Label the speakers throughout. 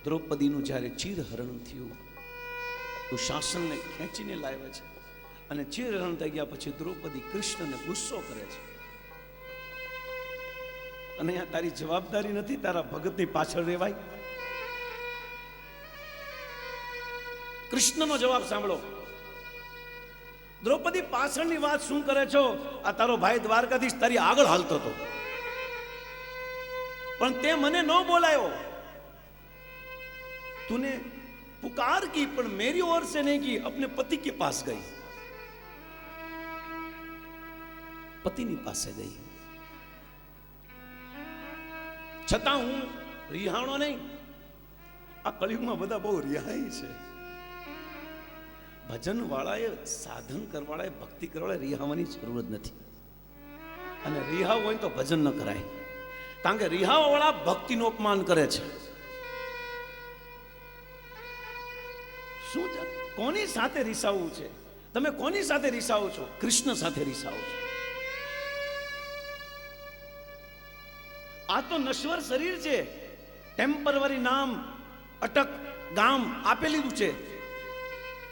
Speaker 1: દ્રૌપદીનું જ્યારે ચીરહરણ થયું તો શાસનને ખેંચીને લાવ્યા છે, અને ચીરહરણ થઈ ગયા પછી દ્રૌપદી કૃષ્ણને ગુસ્સો કરે છે, અને આ તારી જવાબદારી નથી, તારા ભગતની પાછળ રહેવાય. કૃષ્ણનો જવાબ સાંભળો. દ્રૌપદી પાછળની વાત શું કરે છો? આ તારો ભાઈ દ્વારકાધીશ તારી આગળ હાલતો હતો, પણ તે મને ન બોલાયો. तूने पुकार की पर मेरी ओर से नहीं की, अपने पति के पास गई, पतिनी પાસે ગઈ. છતાં હું રિહાણો નહીં. આ કળિયુગમાં બધા બહુ રિહાઈ છે. ભજન વાળાએ, સાધન કરવાળાએ, ભક્તિ કરવાળાએ રિહાવાની જરૂર જ નથી. અને રિહાવ હોય તો ભજન ન કરાય, કારણ કે રિહાવા વાળા ભક્તિનું અપમાન કરે છે. શું કોની સાથે રીસાવું છે? તમે કોની સાથે રીસાવો છો? કૃષ્ણ સાથે રીસાવો છો. આ તો નશ્વર શરીર છે, ટેમ્પરરી નામ, અટક ગામ આપી લીધું છે,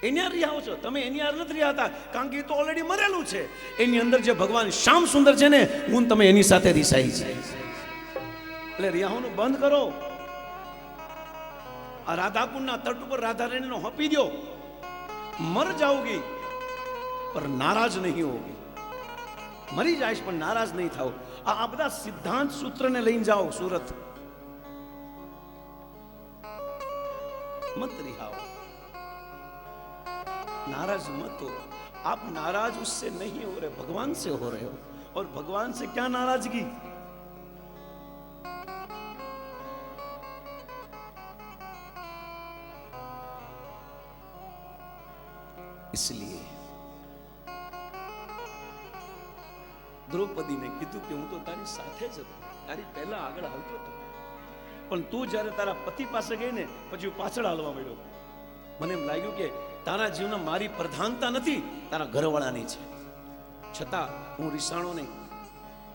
Speaker 1: એની રિહાવો છો તમે. એની નથી રિહાતા, કારણ કે એ તો ઓલરેડી મરેલું છે. એની અંદર જે ભગવાન શ્યામ સુંદર છે ને, હું તમે એની સાથે રીસાઈ છે. એટલે રિહાવાનું બંધ કરો. આ રાધાકુંડના તટ ઉપર રાધારાણીનો હપી દો. મર જાઓગી પર નારાજ નહીં હોગી. મરી જાયશ પણ નારાજ નહીં થાવ. આ બધા સિદ્ધાંત સૂત્રને લઈને જાઓ સુરત. मत रिहाओ, नाराज मत हो. आप नाराज उससे नहीं हो रहे, भगवान से हो रहे हो. और भगवान से क्या नाराजगी? इसलिए द्रौपदी ने कीधुं कि हूँ तो तारी साथे ज हतो, तारी पहला आगळ हालतो हतो, पण तू જ્યારે તારા પતિ પાસે ગઈ ને પછી હું પાછળ હાલવા માંડ્યો. મને એમ લાગ્યું કે તારા જીવનમાં મારી પ્રધાનતા નથી, તારા ઘરવાળાની છે. છતાં હું રિસાણો નહીં,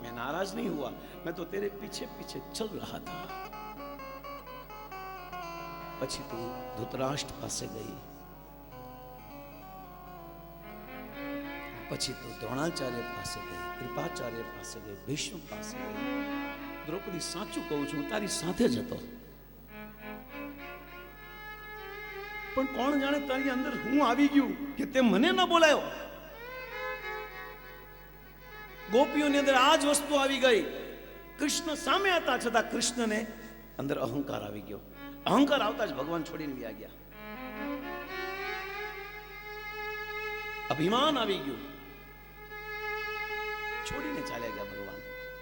Speaker 1: मैं नाराज नहीं हुआ, मैं तो तेरे पीछे पीछे चल रहा था. પછી તું ધૃતરાષ્ટ્ર પાસે ગઈ, પછી તું દ્રોણાચાર્ય પાસે ગઈ, કૃપાચાર્ય પાસે ગઈ, ભીષ્મ પાસે ગઈ. દ્રૌપદી સાચું કહું છું, તારી સાથે જ હતો, પણ કોણ જાણે તારી અંદર હું આવી ગયું કે તે મને ન બોલાયો. ગોપીઓની અંદર આ જ વસ્તુ આવી ગઈ. કૃષ્ણ સામે હતા, છતાં કૃષ્ણને અંદર અહંકાર આવી ગયો. અહંકાર આવતા જ ભગવાન છોડીને વ્યા ગયા. અભિમાન આવી ગયું, છોડીને ચાલ્યા ગયા ભગવાન.